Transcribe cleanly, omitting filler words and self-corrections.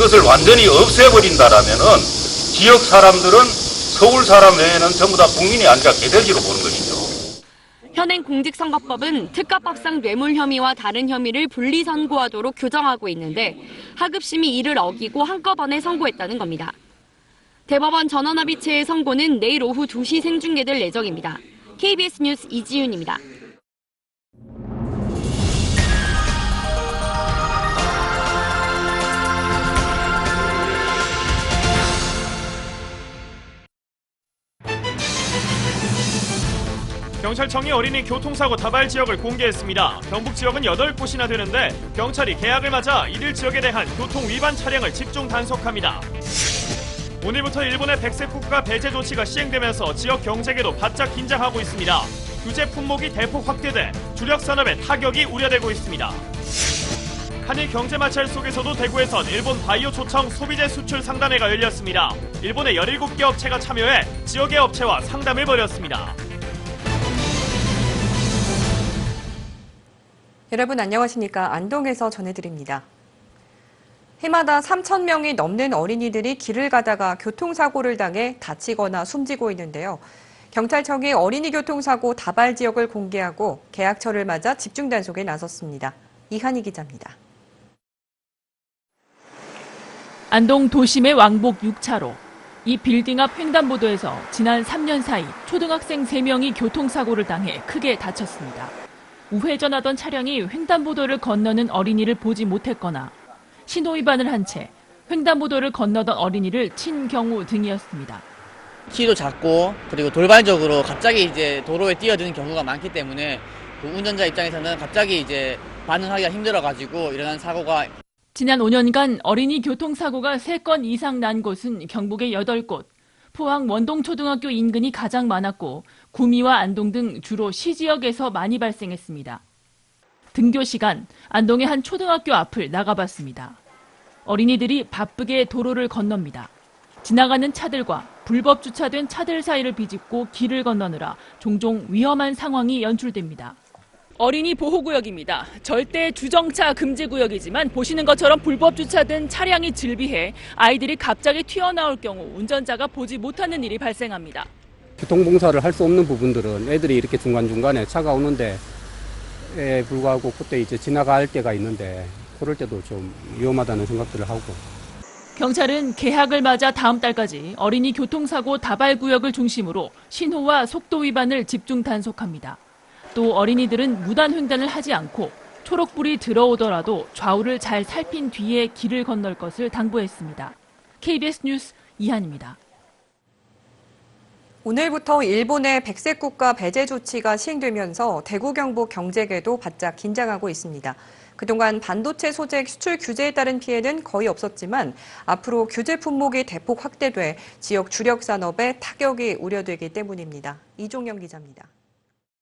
이것을 완전히 없애버린다라면은 지역 사람들은 서울 사람 외에는 전부 다 국민이 아니라 개돼지로 보는 것이죠. 현행 공직선거법은 특가법상 뇌물 혐의와 다른 혐의를 분리 선고하도록 규정하고 있는데 하급심이 이를 어기고 한꺼번에 선고했다는 겁니다. 대법원 전원합의체의 선고는 내일 오후 2시 생중계될 예정입니다. KBS 뉴스 이지윤입니다. 경찰청이 어린이 교통사고 다발 지역을 공개했습니다. 경북 지역은 8곳이나 되는데 경찰이 개학을 맞아 이들 지역에 대한 교통 위반 차량을 집중 단속합니다. 오늘부터 일본의 백색 국가 배제 조치가 시행되면서 지역 경제계도 바짝 긴장하고 있습니다. 규제 품목이 대폭 확대돼 주력 산업에 타격이 우려되고 있습니다. 한일 경제 마찰 속에서도 대구에선 일본 바이오 초청 소비재 수출 상담회가 열렸습니다. 일본의 17개 업체가 참여해 지역의 업체와 상담을 벌였습니다. 여러분 안녕하십니까? 안동에서 전해드립니다. 해마다 3,000명이 넘는 어린이들이 길을 가다가 교통사고를 당해 다치거나 숨지고 있는데요. 경찰청이 어린이 교통사고 다발 지역을 공개하고 개학철을 맞아 집중 단속에 나섰습니다. 이한희 기자입니다. 안동 도심의 왕복 6차로. 이 빌딩 앞 횡단보도에서 지난 3년 사이 초등학생 3명이 교통사고를 당해 크게 다쳤습니다. 우회전하던 차량이 횡단보도를 건너는 어린이를 보지 못했거나 신호위반을 한 채 횡단보도를 건너던 어린이를 친 경우 등이었습니다. 키도 작고 그리고 돌발적으로 갑자기 이제 도로에 뛰어드는 경우가 많기 때문에 그 운전자 입장에서는 갑자기 이제 반응하기가 힘들어가지고 일어난 사고가. 지난 5년간 어린이 교통사고가 3건 이상 난 곳은 경북의 8곳, 포항 원동초등학교 인근이 가장 많았고 구미와 안동 등 주로 시지역에서 많이 발생했습니다. 등교 시간, 안동의 한 초등학교 앞을 나가봤습니다. 어린이들이 바쁘게 도로를 건넙니다. 지나가는 차들과 불법 주차된 차들 사이를 비집고 길을 건너느라 종종 위험한 상황이 연출됩니다. 어린이 보호구역입니다. 절대 주정차 금지구역이지만 보시는 것처럼 불법 주차된 차량이 질비해 아이들이 갑자기 튀어나올 경우 운전자가 보지 못하는 일이 발생합니다. 교통봉사를 할 수 없는 부분들은 애들이 이렇게 중간중간에 차가 오는데 불구하고 그때 이제 지나갈 때가 있는데 그럴 때도 좀 위험하다는 생각들을 하고. 경찰은 개학을 맞아 다음 달까지 어린이 교통사고 다발 구역을 중심으로 신호와 속도 위반을 집중 단속합니다. 또 어린이들은 무단 횡단을 하지 않고 초록불이 들어오더라도 좌우를 잘 살핀 뒤에 길을 건널 것을 당부했습니다. KBS 뉴스 이한입니다. 오늘부터 일본의 백색 국가 배제 조치가 시행되면서 대구 경북 경제계도 바짝 긴장하고 있습니다. 그동안 반도체 소재 수출 규제에 따른 피해는 거의 없었지만 앞으로 규제 품목이 대폭 확대돼 지역 주력 산업에 타격이 우려되기 때문입니다. 이종영 기자입니다.